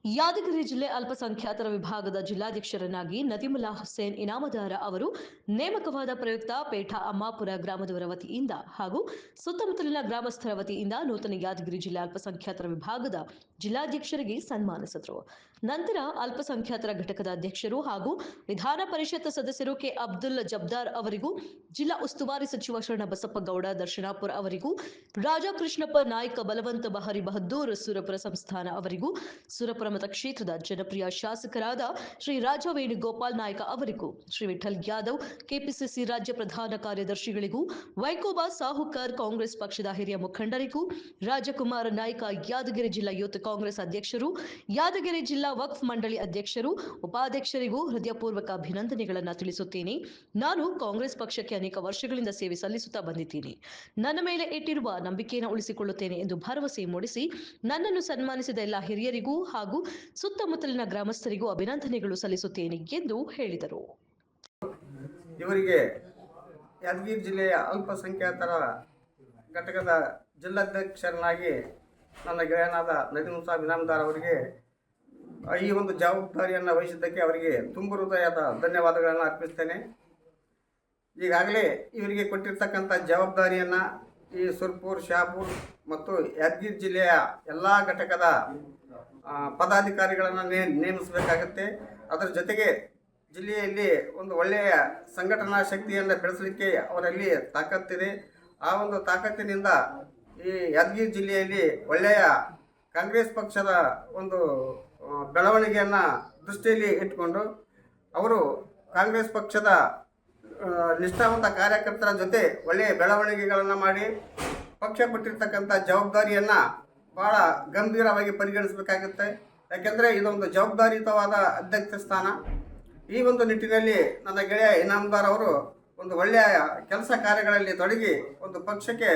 ಯಾದಗಿರಿ ಜಿಲ್ಲೆ ಅಲ್ಪಸಂಖ್ಯಾತರ ವಿಭಾಗದ ಜಿಲ್ಲಾಧ್ಯಕ್ಷರನ್ನಾಗಿ ನದೀಮುಲ್ಲಾ ಹುಸೇನ್ ಇನಾಮದಾರ ಅವರು ನೇಮಕವಾದ ಪ್ರಯುಕ್ತ ಪೇಠ ಅಮ್ಮಾಪುರ ಗ್ರಾಮದವರ ವತಿಯಿಂದ ಹಾಗೂ ಸುತ್ತಮುತ್ತಲಿನ ಗ್ರಾಮಸ್ಥರ ವತಿಯಿಂದ ನೂತನ ಯಾದಗಿರಿ ಜಿಲ್ಲೆ ಅಲ್ಪಸಂಖ್ಯಾತರ ವಿಭಾಗದ ಜಿಲ್ಲಾಧ್ಯಕ್ಷರಿಗೆ ಸನ್ಮಾನಿಸಿದರು. ನಂತರ ಅಲ್ಪಸಂಖ್ಯಾತರ ಘಟಕದ ಅಧ್ಯಕ್ಷರು ಹಾಗೂ ವಿಧಾನ ಪರಿಷತ್ ಸದಸ್ಯರು ಕೆ ಅಬ್ದುಲ್ ಜಬ್ದಾರ್ ಅವರಿಗೂ, ಜಿಲ್ಲಾ ಉಸ್ತುವಾರಿ ಸಚಿವ ಶರಣಬಸಪ್ಪ ಗೌಡ ದರ್ಶನಾಪುರ ಅವರಿಗೂ, ರಾಜಾ ಕೃಷ್ಣಪ್ಪ ನಾಯ್ಕ ಬಲವಂತ ಬಹರಿ ಬಹದ್ದೂರ್ ಸುರಪುರ ಸಂಸ್ಥಾನ ಅವರಿಗೂ, ಸುರಪುರ ಮತಕ್ಷೇತ್ರದ ಜನಪ್ರಿಯ ಶಾಸಕರಾದ ಶ್ರೀ ರಾಜ ವೇಣುಗೋಪಾಲ್ ನಾಯ್ಕ ಅವರಿಗೂ, ಶ್ರೀ ವಿಠಲ್ ಯಾದವ್ ಕೆಪಿಸಿಸಿ ರಾಜ್ಯ ಪ್ರಧಾನ ಕಾರ್ಯದರ್ಶಿಗಳಿಗೂ, ವೈಕೋಬಾ ಸಾಹುಕರ್ ಕಾಂಗ್ರೆಸ್ ಪಕ್ಷದ ಹಿರಿಯ ಮುಖಂಡರಿಗೂ, ರಾಜಕುಮಾರ ನಾಯ್ಕ ಯಾದಗಿರಿ ಜಿಲ್ಲಾ ಯೂತ್ ಕಾಂಗ್ರೆಸ್ ಅಧ್ಯಕ್ಷರು, ಯಾದಗಿರಿ ಜಿಲ್ಲಾ ವಕ್ಫ್ ಮಂಡಳಿ ಅಧ್ಯಕ್ಷರು, ಉಪಾಧ್ಯಕ್ಷರಿಗೂ ಹೃದಯಪೂರ್ವಕ ಅಭಿನಂದನೆಗಳನ್ನು ತಿಳಿಸುತ್ತೇನೆ. ನಾನು ಕಾಂಗ್ರೆಸ್ ಪಕ್ಷಕ್ಕೆ ಅನೇಕ ವರ್ಷಗಳಿಂದ ಸೇವೆ ಸಲ್ಲಿಸುತ್ತಾ ಬಂದಿದ್ದೀನಿ. ನನ್ನ ಮೇಲೆ ಇಟ್ಟಿರುವ ನಂಬಿಕೆಯನ್ನು ಉಳಿಸಿಕೊಳ್ಳುತ್ತೇನೆ ಎಂದು ಭರವಸೆ ಮೂಡಿಸಿ ನನ್ನನ್ನು ಸನ್ಮಾನಿಸಿದ ಎಲ್ಲ ಹಿರಿಯರಿಗೂ ಹಾಗೂ ಸುತ್ತಮುತ್ತಲಿನ ಗ್ರಾಮಸ್ಥರಿಗೂ ಅಭಿನಂದನೆಗಳು ಸಲ್ಲಿಸುತ್ತೇನೆ ಎಂದು ಹೇಳಿದರು. ಇವರಿಗೆ ಯಾದಗಿರಿ ಜಿಲ್ಲೆಯ ಅಲ್ಪಸಂಖ್ಯಾತರ ಘಟಕದ ಜಿಲ್ಲಾಧ್ಯಕ್ಷರನ್ನಾಗಿ ನನ್ನ ಗೆಳೆಯನಾದ ನದೀಮುಲ್ಲಾ ಇನಾಮದಾರ್ ಅವರಿಗೆ ಈ ಒಂದು ಜವಾಬ್ದಾರಿಯನ್ನು ವಹಿಸಿದ್ದಕ್ಕೆ ಅವರಿಗೆ ತುಂಬು ಹೃದಯದ ಧನ್ಯವಾದಗಳನ್ನು ಅರ್ಪಿಸ್ತೇನೆ. ಈಗಾಗಲೇ ಇವರಿಗೆ ಕೊಟ್ಟಿರ್ತಕ್ಕಂಥ ಜವಾಬ್ದಾರಿಯನ್ನು ಈ ಸುರ್ಪುರ್, ಶಹಾಪುರ್ ಮತ್ತು ಯಾದಗಿರಿ ಜಿಲ್ಲೆಯ ಎಲ್ಲ ಘಟಕದ ಪದಾಧಿಕಾರಿಗಳನ್ನು ನೇಮಿಸಬೇಕಾಗುತ್ತೆ. ಅದರ ಜೊತೆಗೆ ಜಿಲ್ಲೆಯಲ್ಲಿ ಒಂದು ಒಳ್ಳೆಯ ಸಂಘಟನಾ ಶಕ್ತಿಯನ್ನು ಬೆಳೆಸಲಿಕ್ಕೆ ಅವರಲ್ಲಿ ತಾಕತ್ತಿದೆ. ಆ ಒಂದು ತಾಕತ್ತಿನಿಂದ ಈ ಯಾದಗಿರಿ ಜಿಲ್ಲೆಯಲ್ಲಿ ಒಳ್ಳೆಯ ಕಾಂಗ್ರೆಸ್ ಪಕ್ಷದ ಒಂದು ಬೆಳವಣಿಗೆಯನ್ನು ದೃಷ್ಟಿಯಲ್ಲಿ ಇಟ್ಟುಕೊಂಡು ಅವರು ಕಾಂಗ್ರೆಸ್ ಪಕ್ಷದ ನಿಷ್ಠಾವಂತ ಕಾರ್ಯಕರ್ತರ ಜೊತೆ ಒಳ್ಳೆಯ ಬೆಳವಣಿಗೆಗಳನ್ನು ಮಾಡಿ ಪಕ್ಷ ಕೊಟ್ಟಿರ್ತಕ್ಕಂಥ ಜವಾಬ್ದಾರಿಯನ್ನು ಭಾಳ ಗಂಭೀರವಾಗಿ ಪರಿಗಣಿಸಬೇಕಾಗುತ್ತೆ. ಯಾಕೆಂದರೆ ಇದೊಂದು ಜವಾಬ್ದಾರಿಯುತವಾದ ಅಧ್ಯಕ್ಷ ಸ್ಥಾನ. ಈ ಒಂದು ನಿಟ್ಟಿನಲ್ಲಿ ನನ್ನ ಗೆಳೆಯ ಇನಾಮದಾರ್ ಅವರು ಒಂದು ಒಳ್ಳೆಯ ಕೆಲಸ ಕಾರ್ಯಗಳಲ್ಲಿ ತೊಡಗಿ ಒಂದು ಪಕ್ಷಕ್ಕೆ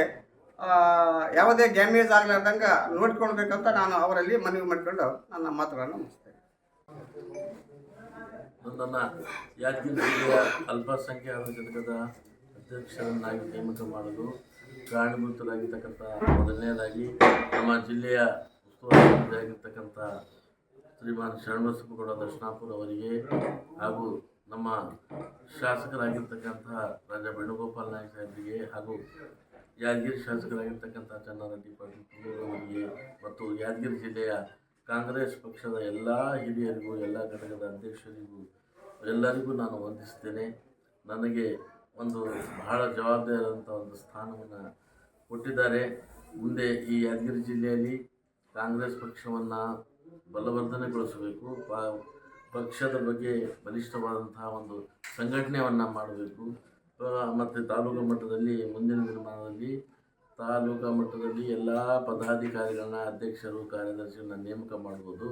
ಯಾವುದೇ ಡ್ಯಾಮೇಜ್ ಆಗಲಾರ್ದಂಗೆ ನೋಡಿಕೊಳ್ಬೇಕಂತ ನಾನು ಅವರಲ್ಲಿ ಮನವಿ ಮಾಡಿಕೊಂಡು ನನ್ನ ಮಾತುಗಳನ್ನು ಮುಗಿಸ್ತೇನೆ. ನನ್ನನ್ನು ಯಾದಗಿರಿ ಜಿಲ್ಲೆಯ ಅಲ್ಪಸಂಖ್ಯಾತರ ಘಟಕದ ಅಧ್ಯಕ್ಷರನ್ನಾಗಿ ನೇಮಕ ಮಾಡಲು ಕಾರಣಭೂತರಾಗಿರ್ತಕ್ಕಂಥ ಮೊದಲನೇದಾಗಿ ನಮ್ಮ ಜಿಲ್ಲೆಯ ಉಸ್ತುವಾರಿಯಾಗಿರ್ತಕ್ಕಂಥ ಶ್ರೀಮಾನ್ ಶರಣಬಸಪ್ಪಗೌಡ ದರ್ಶನಾಪುರ ಅವರಿಗೆ ಹಾಗೂ ನಮ್ಮ ಶಾಸಕರಾಗಿರ್ತಕ್ಕಂಥ ರಾಜಾ ವೇಣುಗೋಪಾಲ್ ನಾಯ್ಕ ಸಾಹೇಬರಿಗೆ ಹಾಗೂ ಯಾದಗಿರಿ ಶಾಸಕರಾಗಿರ್ತಕ್ಕಂಥ ಚನ್ನಾರೆಡ್ಡಿ ಪಾಟೀಲ್ ಅವರಿಗೆ ಮತ್ತು ಯಾದಗಿರಿ ಜಿಲ್ಲೆಯ ಕಾಂಗ್ರೆಸ್ ಪಕ್ಷದ ಎಲ್ಲ ಹಿರಿಯರಿಗೂ, ಎಲ್ಲ ಘಟಕದ ಅಧ್ಯಕ್ಷರಿಗೂ ಎಲ್ಲರಿಗೂ ನಾನು ವಂದಿಸ್ತೇನೆ. ನನಗೆ ಒಂದು ಬಹಳ ಜವಾಬ್ದಾರಿಯಾದಂಥ ಒಂದು ಸ್ಥಾನವನ್ನು ಕೊಟ್ಟಿದ್ದಾರೆ. ಮುಂದೆ ಈ ಯಾದಗಿರಿ ಜಿಲ್ಲೆಯಲ್ಲಿ ಕಾಂಗ್ರೆಸ್ ಪಕ್ಷವನ್ನು ಬಲವರ್ಧನೆಗೊಳಿಸಬೇಕು, ಪಕ್ಷದ ಬಗ್ಗೆ ಬಲಿಷ್ಠವಾದಂತಹ ಒಂದು ಸಂಘಟನೆಯನ್ನು ಮಾಡಬೇಕು ಮತ್ತು ತಾಲೂಕು ಮಟ್ಟದಲ್ಲಿ ಮುಂದಿನ ದಿನಮಾನದಲ್ಲಿ ತಾಲೂಕಾ ಮಟ್ಟದಲ್ಲಿ ಎಲ್ಲ ಪದಾಧಿಕಾರಿಗಳನ್ನ, ಅಧ್ಯಕ್ಷರು, ಕಾರ್ಯದರ್ಶಿಗಳನ್ನ ನೇಮಕ ಮಾಡ್ಬೋದು.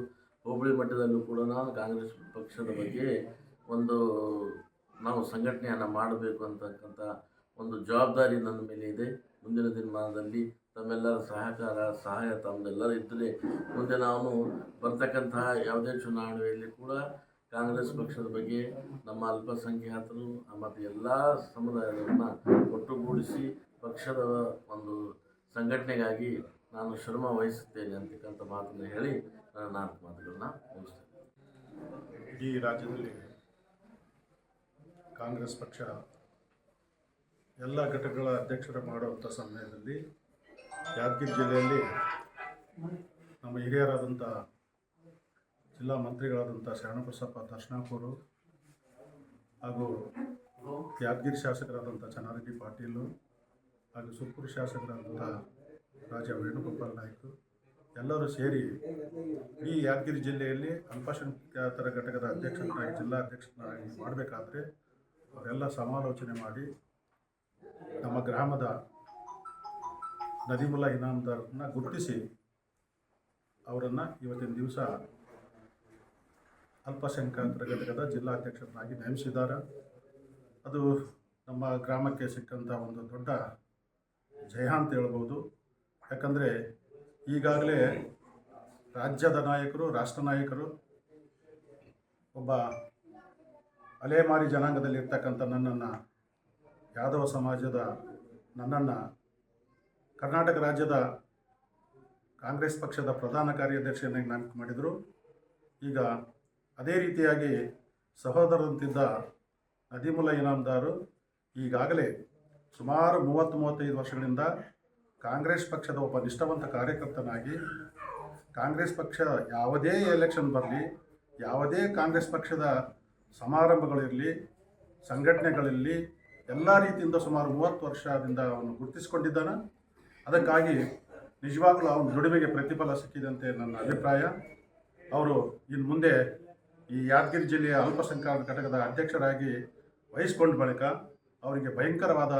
ಹೋಬಳಿ ಮಟ್ಟದಲ್ಲೂ ಕೂಡ ನಾವು ಕಾಂಗ್ರೆಸ್ ಪಕ್ಷದ ಬಗ್ಗೆ ನಾವು ಸಂಘಟನೆಯನ್ನು ಮಾಡಬೇಕು ಅಂತಕ್ಕಂಥ ಒಂದು ಜವಾಬ್ದಾರಿ ನನ್ನ ಮೇಲೆ ಇದೆ. ಮುಂದಿನ ದಿನಮಾನದಲ್ಲಿ ತಮ್ಮೆಲ್ಲರ ಸಹಾಯ ತಮ್ಮೆಲ್ಲರ ಇದ್ದರೆ ಮುಂದೆ ನಾವು ಬರ್ತಕ್ಕಂತಹ ಯಾವುದೇ ಚುನಾವಣೆಯಲ್ಲಿ ಕೂಡ ಕಾಂಗ್ರೆಸ್ ಪಕ್ಷದ ಬಗ್ಗೆ ನಮ್ಮ ಅಲ್ಪಸಂಖ್ಯಾತರು ಮತ್ತು ಎಲ್ಲ ಸಮುದಾಯವನ್ನು ಒಟ್ಟುಗೂಡಿಸಿ ಪಕ್ಷದ ಒಂದು ಸಂಘಟನೆಗಾಗಿ ನಾನು ಶ್ರಮ ವಹಿಸುತ್ತೇನೆ ಅಂತಕ್ಕಂಥ ಮಾತನ್ನು ಹೇಳಿ ನನ್ನ 4 ಮಾತುಗಳನ್ನ ಮುಗಿಸ್ತೇನೆ. ಇಡೀ ರಾಜ್ಯದಲ್ಲಿ ಕಾಂಗ್ರೆಸ್ ಪಕ್ಷ ಎಲ್ಲ ಘಟಕಗಳ ಅಧ್ಯಕ್ಷರು ಮಾಡುವಂಥ ಸಮಯದಲ್ಲಿ ಯಾದಗಿರಿ ಜಿಲ್ಲೆಯಲ್ಲಿ ನಮ್ಮ ಹಿರಿಯರಾದಂಥ ಜಿಲ್ಲಾ ಮಂತ್ರಿಗಳಾದಂಥ ಶರಣಬಸಪ್ಪ ದರ್ಶನಾಪುರ ಹಾಗೂ ಯಾದಗಿರಿ ಶಾಸಕರಾದಂಥ ಚನ್ನಾರೆಡ್ಡಿ ಪಾಟೀಲು ಹಾಗೂ ಸುರ್ಪುರ ಶಾಸಕರಾದಂಥ ರಾಜಾ ವೇಣುಗೋಪಾಲ್ ನಾಯ್ಕ ಎಲ್ಲರೂ ಸೇರಿ ಈ ಯಾದಗಿರಿ ಜಿಲ್ಲೆಯಲ್ಲಿ ಅಲ್ಪಸಂಖ್ಯಾತರ ಘಟಕದ ಅಧ್ಯಕ್ಷರನ್ನಾಗಿ ಜಿಲ್ಲಾ ಅಧ್ಯಕ್ಷರನ್ನಾಗಿ ಮಾಡಬೇಕಾದ್ರೆ ಅವರೆಲ್ಲ ಸಮಾಲೋಚನೆ ಮಾಡಿ ನಮ್ಮ ಗ್ರಾಮದ ನದೀಮುಲ್ಲಾ ಇನಾಮದಾರನ್ನ ಗುರುತಿಸಿ ಅವರನ್ನು ಇವತ್ತಿನ ದಿವಸ ಅಲ್ಪಸಂಖ್ಯಾತರ ಘಟಕದ ಜಿಲ್ಲಾಧ್ಯಕ್ಷರನ್ನಾಗಿ ನೇಮಿಸಿದ್ದಾರೆ. ಅದು ನಮ್ಮ ಗ್ರಾಮಕ್ಕೆ ಸಿಕ್ಕಂಥ ಒಂದು ದೊಡ್ಡ ಜಯ ಅಂತ ಹೇಳ್ಬೋದು. ಯಾಕಂದರೆ ಈಗಾಗಲೇ ರಾಜ್ಯದ ನಾಯಕರು, ರಾಷ್ಟ್ರ ನಾಯಕರು, ಒಬ್ಬ ಅಲೆಮಾರಿ ಜನಾಂಗದಲ್ಲಿರ್ತಕ್ಕಂಥ ನನ್ನನ್ನು, ಯಾದವ ಸಮಾಜದ ನನ್ನನ್ನು ಕರ್ನಾಟಕ ರಾಜ್ಯದ ಕಾಂಗ್ರೆಸ್ ಪಕ್ಷದ ಪ್ರಧಾನ ಕಾರ್ಯದರ್ಶಿಯನ್ನಾಗಿ ನೇಮಕ ಮಾಡಿದರು. ಈಗ ಅದೇ ರೀತಿಯಾಗಿ ಸಹೋದರಂತಿದ್ದ ನದೀಮುಲ್ಲಾ ಇನಾಮ್ದಾರು ಈಗಾಗಲೇ ಸುಮಾರು 30-35 ವರ್ಷಗಳಿಂದ ಕಾಂಗ್ರೆಸ್ ಪಕ್ಷದ ಒಬ್ಬ ನಿಷ್ಠಾವಂತ ಕಾರ್ಯಕರ್ತನಾಗಿ ಕಾಂಗ್ರೆಸ್ ಪಕ್ಷ ಯಾವುದೇ ಎಲೆಕ್ಷನ್ ಬರಲಿ, ಯಾವುದೇ ಕಾಂಗ್ರೆಸ್ ಪಕ್ಷದ ಸಮಾರಂಭಗಳಿರಲಿ, ಸಂಘಟನೆಗಳಲ್ಲಿ ಎಲ್ಲ ರೀತಿಯಿಂದ ಸುಮಾರು 30 ವರ್ಷದಿಂದ ಅವನು ಗುರುತಿಸಿಕೊಂಡಿದ್ದಾನೆ. ಅದಕ್ಕಾಗಿ ನಿಜವಾಗಲೂ ಅವನ ದುಡಿಮೆಗೆ ಪ್ರತಿಫಲ ಸಿಕ್ಕಿದೆ ಅಂತ ನನ್ನ ಅಭಿಪ್ರಾಯ. ಅವರು ಇನ್ನು ಮುಂದೆ ಈ ಯಾದಗಿರಿ ಜಿಲ್ಲೆಯ ಅಲ್ಪಸಂಖ್ಯಾತ ಘಟಕದ ಅಧ್ಯಕ್ಷರಾಗಿ ವಹಿಸಿಕೊಂಡ ಬಳಿಕ ಅವರಿಗೆ ಭಯಂಕರವಾದ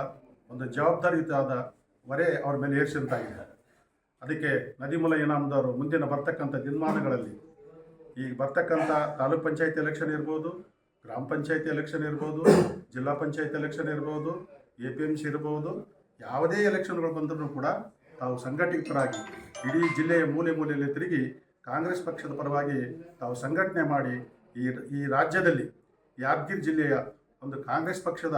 ಒಂದು ಜವಾಬ್ದಾರಿಯುತವಾದ ಹೊರೆ ಅವ್ರ ಮೇಲೆ ಏರಿಸಿದಂತಾಗಿದೆ. ಅದಕ್ಕೆ ನದೀಮುಲ್ಲಾ ಇನಾಮ್ದಾರು ಮುಂದಿನ ಬರ್ತಕ್ಕಂಥ ದಿನಮಾನಗಳಲ್ಲಿ ಈಗ ಬರ್ತಕ್ಕಂಥ ತಾಲೂಕ್ ಪಂಚಾಯತ್ ಎಲೆಕ್ಷನ್ ಇರ್ಬೋದು, ಗ್ರಾಮ ಪಂಚಾಯತಿ ಎಲೆಕ್ಷನ್ ಇರ್ಬೋದು, ಜಿಲ್ಲಾ ಪಂಚಾಯತ್ ಎಲೆಕ್ಷನ್ ಇರ್ಬೋದು, APMC ಇರ್ಬೋದು, ಯಾವುದೇ ಎಲೆಕ್ಷನ್ಗಳು ಬಂದರೂ ಕೂಡ ತಾವು ಸಂಘಟಿತರಾಗಿ ಇಡೀ ಜಿಲ್ಲೆಯ ಮೂಲೆ ಮೂಲೆಯಲ್ಲಿ ತಿರುಗಿ ಕಾಂಗ್ರೆಸ್ ಪಕ್ಷದ ಪರವಾಗಿ ತಾವು ಸಂಘಟನೆ ಮಾಡಿ ಈ ರಾಜ್ಯದಲ್ಲಿ ಯಾದಗಿರಿ ಜಿಲ್ಲೆಯ ಒಂದು ಕಾಂಗ್ರೆಸ್ ಪಕ್ಷದ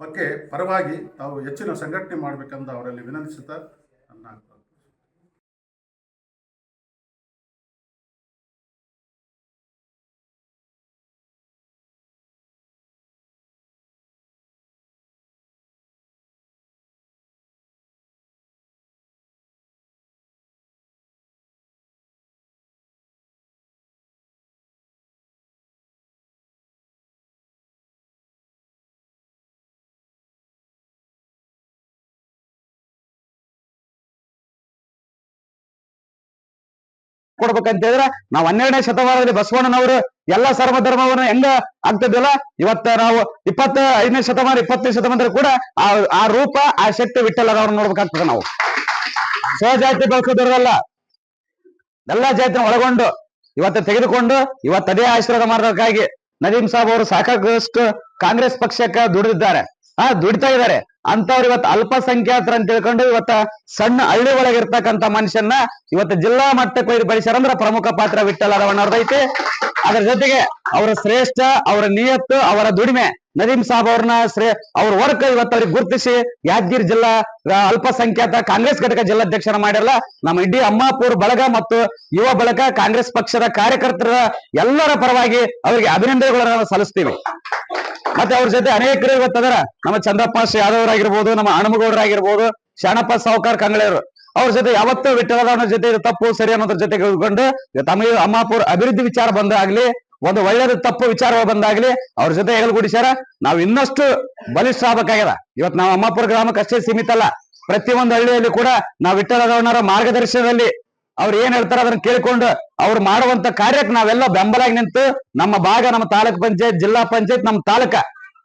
ಬಗ್ಗೆ ಪರವಾಗಿ ತಾವು ಹೆಚ್ಚಿನ ಸಂಘಟನೆ ಮಾಡಬೇಕಂತ ಅವರಲ್ಲಿ ವಿನಂತಿಸುತ್ತಾ ನನ್ನ ಕೊಡ್ಬೇಕಂತ ಹೇಳಿದ್ರೆ ನಾವು 12ನೇ ಶತಮಾನದಲ್ಲಿ ಬಸವಣ್ಣನವರು ಎಲ್ಲ ಸರ್ವ ಧರ್ಮವನ್ನು ಹೆಂಗ ಆಗ್ತಿದ್ವಲ್ಲ, ಇವತ್ತ ನಾವು 25ನೇ ಶತಮಾನ 20ನೇ ಶತಮಾನದಲ್ಲಿ ಕೂಡ ಆ ರೂಪ ಆ ಶಕ್ತಿ ವಿಠ್ಠಲರವ್ರನ್ನ ನೋಡ್ಬೇಕಾಗ್ತದೆ. ನಾವು ಸ್ವಜಾತಿ ಬೆಳೆಸೋದಿರಲ್ಲ, ಎಲ್ಲಾ ಜಾತಿನ ಒಳಗೊಂಡು ಇವತ್ತು ತೆಗೆದುಕೊಂಡು ಇವತ್ತು ಅದೇ ಆಶೀರ್ವಾದ ಮಾಡೋದಕ್ಕಾಗಿ ನದೀಂ ಸಾಬ್ ಅವರು ಸಾಕಷ್ಟು ಕಾಂಗ್ರೆಸ್ ಪಕ್ಷಕ್ಕೆ ದುಡಿದಿದ್ದಾರೆ, ದುಡಿತಾ ಇದ್ದಾರೆ. ಅಂತವ್ರು ಇವತ್ತು ಅಲ್ಪಸಂಖ್ಯಾತರ ಅಂತ ತಿಳ್ಕೊಂಡು ಇವತ್ತ ಸಣ್ಣ ಹಳ್ಳಿ ಒಳಗಿರ್ತಕ್ಕಂಥ ಮನುಷ್ಯನ್ನ ಇವತ್ತು ಜಿಲ್ಲಾ ಮಟ್ಟಕ್ಕೆ ಒಯ್ದು ಬೆಳೆಸ್ಯಾರಂದ್ರ ಪ್ರಮುಖ ಪಾತ್ರ ವಿಠ್ಠಲರವಣ್ಣವ್ರದೈತಿ. ಅದರ ಜೊತೆಗೆ ಅವರ ಶ್ರೇಷ್ಠ, ಅವರ ನಿಯತ್ತು, ಅವರ ದುಡಿಮೆ, ನದೀಂ ಸಾಬ್ ಅವ್ರನ್ನ ಅವ್ರ ವರ್ಕ್ ಇವತ್ತು ಅವ್ರಿಗೆ ಗುರುತಿಸಿ ಯಾದಗಿರಿ ಜಿಲ್ಲಾ ಅಲ್ಪಸಂಖ್ಯಾತ ಕಾಂಗ್ರೆಸ್ ಘಟಕ ಜಿಲ್ಲಾಧ್ಯಕ್ಷರ ಮಾಡಿರಲ್ಲ. ನಮ್ಮ ಇಡೀ ಅಮ್ಮಾಪುರ ಬಳಗ ಮತ್ತು ಯುವ ಬಳಗ ಕಾಂಗ್ರೆಸ್ ಪಕ್ಷದ ಕಾರ್ಯಕರ್ತರ ಎಲ್ಲರ ಪರವಾಗಿ ಅವರಿಗೆ ಅಭಿನಂದನೆಗಳನ್ನು ಸಲ್ಲಿಸ್ತೀವಿ. ಮತ್ತೆ ಅವ್ರ ಜೊತೆ ಅನೇಕರು ಇವತ್ತದರ ನಮ್ಮ ಚಂದ್ರಪ್ಪ ಯಾದವರಾಗಿರ್ಬೋದು, ನಮ್ಮ ಹನುಮಗೌಡರಾಗಿರ್ಬೋದು, ಶಾಣಪ್ಪ ಸಾವುಕಾರ್ ಕಂಗಳವರು, ಅವ್ರ ಜೊತೆ ಯಾವತ್ತೂ ವಿಠ್ಠಲರವರ ಜೊತೆ ಇದು ತಪ್ಪು ಸರಿ ಅನ್ನೋದ್ರ ಜೊತೆ ತಿಳ್ಕೊಂಡು ತಮ್ಮ ಅಮ್ಮಾಪುರ ಅಭಿವೃದ್ಧಿ ವಿಚಾರ ಬಂದಾಗ್ಲಿ, ಒಂದು ಒಳ್ಳೇದು ತಪ್ಪು ವಿಚಾರ ಬಂದಾಗ್ಲಿ ಅವ್ರ ಜೊತೆ ಹೆಗಲ್ಗೂಡಿಸ್ಯಾರ. ನಾವು ಇನ್ನಷ್ಟು ಬಲಿಷ್ಠ ಆಗ್ಬೇಕಾಗ್ಯದ. ಇವತ್ತು ನಾವು ಅಮ್ಮಾಪುರ ಗ್ರಾಮಕ್ಕೆ ಅಷ್ಟೇ ಸೀಮಿತ ಅಲ್ಲ, ಪ್ರತಿಯೊಂದು ಹಳ್ಳಿಯಲ್ಲಿ ಕೂಡ ನಾವು ವಿಠ್ಠಲರವರ ಮಾರ್ಗದರ್ಶನದಲ್ಲಿ ಅವ್ರು ಏನ್ ಹೇಳ್ತಾರ ಅದನ್ನ ಕೇಳಿಕೊಂಡು ಅವ್ರು ಮಾಡುವಂತ ಕಾರ್ಯಕ್ಕೆ ನಾವೆಲ್ಲ ಬೆಂಬಲಾಗಿ ನಿಂತು ನಮ್ಮ ಭಾಗ, ನಮ್ಮ ತಾಲೂಕ್ ಪಂಚಾಯತ್, ಜಿಲ್ಲಾ ಪಂಚಾಯತ್, ನಮ್ಮ ತಾಲೂಕ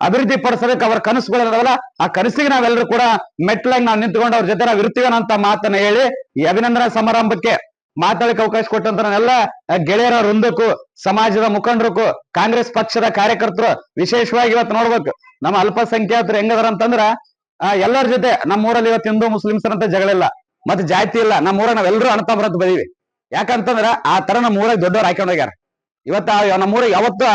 ಅಭಿವೃದ್ಧಿ ಪಡಿಸಬೇಕು. ಅವರ ಕನಸುಗಳದಾವಲ್ಲ, ಆ ಕನಸಿಗೆ ನಾವೆಲ್ಲರೂ ಕೂಡ ಮೆಟ್ಲಾಗಿ ನಾವು ನಿಂತ್ಕೊಂಡು ಅವ್ರ ಜೊತೆ ನಾವು ಇರ್ತೀವನಂತ ಮಾತನ್ನ ಹೇಳಿ ಈ ಅಭಿನಂದನಾ ಸಮಾರಂಭಕ್ಕೆ ಮಾತಾಡಲಿಕ್ಕೆ ಅವಕಾಶ ಕೊಟ್ಟಂತ ನಾನೆಲ್ಲ ಗೆಳೆಯರ ವೃಂದಕ್ಕೂ, ಸಮಾಜದ ಮುಖಂಡರಿಗೂ, ಕಾಂಗ್ರೆಸ್ ಪಕ್ಷದ ಕಾರ್ಯಕರ್ತರು ವಿಶೇಷವಾಗಿ ಇವತ್ತು ನೋಡ್ಬೇಕು ನಮ್ಮ ಅಲ್ಪಸಂಖ್ಯಾತರು ಹೆಂಗದಾರ ಅಂತಂದ್ರ ಎಲ್ಲರ ಜೊತೆ ನಮ್ಮೂರಲ್ಲಿ ಇವತ್ತು ಹಿಂದೂ ಮುಸ್ಲಿಮ್ಸ್ ಅಂತ ಜಗಳಿಲ್ಲ, ಮತ್ತೆ ಜಾತಿ ಇಲ್ಲ. ನಮ್ಮೂರಾಗ ನಾವೆಲ್ಲರೂ ಅಣತಂಬರತ್ ಬದೀವಿ. ಯಾಕಂತಂದ್ರ ಆ ತರ ನಮ್ಮೂರಾಗ ದೊಡ್ಡವ್ರು ಹಾಕೊಂಡ್ ಹೋಗ್ಯಾರ. ಇವತ್ತ ನಮ್ಮೂರಾಗ ಯಾವತ್ತೂ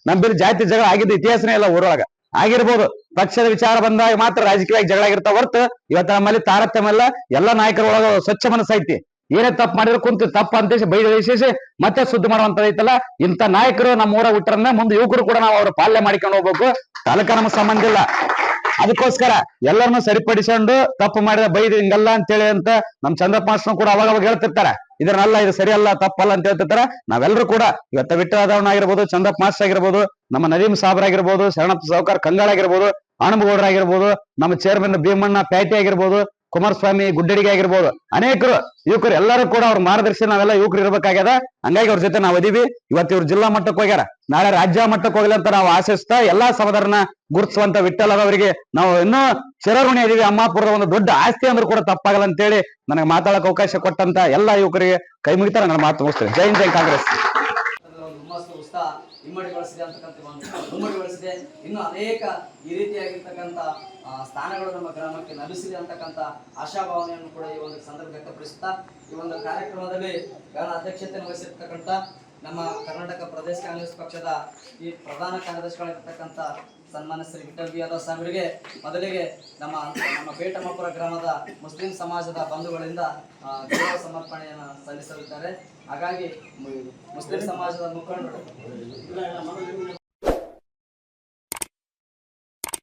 ನಮ್ಮಿಂದ ಜಾತಿ ಜಗಳ ಆಗಿದ್ದ ಇತಿಹಾಸನೇ ಇಲ್ಲ. ಊರೊಳಗ ಆಗಿರ್ಬೋದು, ಪಕ್ಷದ ವಿಚಾರ ಬಂದಾಗ ಮಾತ್ರ ರಾಜಕೀಯವಾಗಿ ಜಗಳ ಆಗಿರ್ತಾವ ಹೊರತು ಇವತ್ತು ನಮ್ಮಲ್ಲಿ ತಾರತಮ್ಯ ಇಲ್ಲ. ಎಲ್ಲ ನಾಯಕರ ಒಳಗ ಸ್ವಚ್ಛ ಮನಸ್ಸೈತಿ. ಏನೇ ತಪ್ಪು ಮಾಡಿದ್ರು ಕುಂತು ತಪ್ಪು ಅಂತ ಬೈದೇಶಿಸಿ ಮತ್ತೆ ಸುದ್ದಿ ಮಾಡುವಂತ ಐತಲ್ಲ, ಇಂಥ ನಾಯಕರು ನಮ್ಮ ಊರಾಗ ಹುಟ್ಟರನ್ನ ಮುಂದೆ ಯುವಕರು ಕೂಡ ನಾವು ಅವ್ರ ಪಾಲನೆ ಮಾಡಿಕೊಂಡು ಹೋಗ್ಬೇಕು. ತಾಲೂಕ ನಮಗೆ ಸಂಬಂಧ ಇಲ್ಲ. ಅದಕ್ಕೋಸ್ಕರ ಎಲ್ಲರನ್ನು ಸರಿಪಡಿಸಿಕೊಂಡು ತಪ್ಪು ಮಾಡಿದ ಬೈದು ಹಿಂಗಲ್ಲ ಅಂತೇಳಿ ಅಂತ ನಮ್ ಚಂದ್ರಪ್ಪ ಕೂಡ ಅವಾಗ ಹೇಳ್ತಿರ್ತಾರೆ, ಇದನ್ನಲ್ಲ, ಇದು ಸರಿಯಲ್ಲ, ತಪ್ಪಲ್ಲ ಅಂತ ಹೇಳ್ತಿರ್ತಾರೆ. ನಾವೆಲ್ಲರೂ ಕೂಡ ಇವತ್ತ ವಿಠ್ಠಲರವಣ್ಣ ಆಗಿರ್ಬೋದು, ಚಂದ್ರಪ್ಪ ಮಾಸ್ಟರ್ ಆಗಿರ್ಬೋದು, ನಮ್ಮ ನದೀಂ ಸಾಬ್ರಾಗಿರ್ಬೋದು, ಶರಣಪ್ಪ ಸಾವುಕಾರ್ ಕಂಗಾಳ ಆಗಿರ್ಬೋದು, ಹನುಮಗೌಡರಾಗಿರ್ಬೋದು, ನಮ್ಮ ಚೇರ್ಮನ್ ಭೀಮಣ್ಣ ಪ್ಯಾಟಿ ಆಗಿರ್ಬೋದು, ಕುಮಾರಸ್ವಾಮಿ ಗುಡ್ಡಡಿಗೆ ಆಗಿರ್ಬೋದು, ಅನೇಕರು ಯುವಕರು ಎಲ್ಲರೂ ಕೂಡ ಅವ್ರ ಮಾರ್ಗದರ್ಶನ ನಾವೆಲ್ಲ ಯುವಕರು ಇರ್ಬೇಕಾಗ್ಯದ. ಹಂಗಾಗಿ ಅವ್ರ ಜೊತೆ ನಾವು ಅದೀವಿ. ಇವತ್ತು ಇವ್ರು ಜಿಲ್ಲಾ ಮಟ್ಟಕ್ಕೆ ಹೋಗ್ಯಾರ, ನಾಳೆ ರಾಜ್ಯ ಮಟ್ಟಕ್ಕೆ ಹೋಗ್ಲಿ ಅಂತ ನಾವು ಆಶಿಸ್ತಾ ಎಲ್ಲಾ ಸಹೋದರನ ಗುರುತಿಸುವಂತ ವಿಠ್ಠಲರವರಿಗೆ ನಾವು ಇನ್ನೂ ಚಿರಋಣಿ ಇದೀವಿ. ಅಮ್ಮಾಪುರದ ಒಂದು ದೊಡ್ಡ ಆಸ್ತಿ ಅಂದ್ರೂ ಕೂಡ ತಪ್ಪಾಗಲ್ಲ ಅಂತೇಳಿ ನನಗೆ ಮಾತಾಡಕ್ ಅವಕಾಶ ಕೊಟ್ಟಂತ ಎಲ್ಲಾ ಯುವಕರಿಗೆ ಕೈ ಮುಗಿತಾರೆ. ನನ್ನ ಮಾತು ಮುಗಿಸ್ತೇನೆ. ಜೈ ಹಿಂದ್, ಜೈ ಕಾಂಗ್ರೆಸ್. ಇಮ್ಮಡಿಗೊಳಿಸಿದೆ ಮುಮ್ಮಡಿಗೊಳಿಸಿದೆ. ಇನ್ನು ಅನೇಕ ಈ ರೀತಿಯಾಗಿರ್ತಕ್ಕಂಥ ಸ್ಥಾನಗಳು ನಮ್ಮ ಗ್ರಾಮಕ್ಕೆ ಲಭಿಸಿದೆ ಅಂತಕ್ಕಂಥ ಆಶಾಭಾವನೆಯನ್ನು ಕೂಡ ಈ ಒಂದು ಸಂದರ್ಭ ವ್ಯಕ್ತಪಡಿಸುತ್ತಾ ಈ ಒಂದು ಕಾರ್ಯಕ್ರಮದಲ್ಲಿ ಅಧ್ಯಕ್ಷತೆ ವಹಿಸಿರ್ತಕ್ಕಂಥ ನಮ್ಮ ಕರ್ನಾಟಕ ಪ್ರದೇಶ ಕಾಂಗ್ರೆಸ್ ಪಕ್ಷದ ಈ ಪ್ರಧಾನ ಕಾರ್ಯದರ್ಶಿಗಳಿರ್ತಕ್ಕಂಥ ಸನ್ಮಾನ್ಯ ಶ್ರೀ ವಿಠಲ್ ಬಿ ಯಾದವ್ ಸಾಹೇಬರಿಗೆ ಮೊದಲಿಗೆ ನಮ್ಮ ಬೇಟಮಪುರ ಗ್ರಾಮದ ಮುಸ್ಲಿಂ ಸಮಾಜದ ಬಂಧುಗಳಿಂದ ಗೌರವ ಸಮರ್ಪಣೆಯನ್ನು ಸಲ್ಲಿಸಲಿದ್ದಾರೆ. ಹಾಗಾಗಿ ಮುಸ್ಲಿಂ ಸಮಾಜದ ಮುಖಂಡರು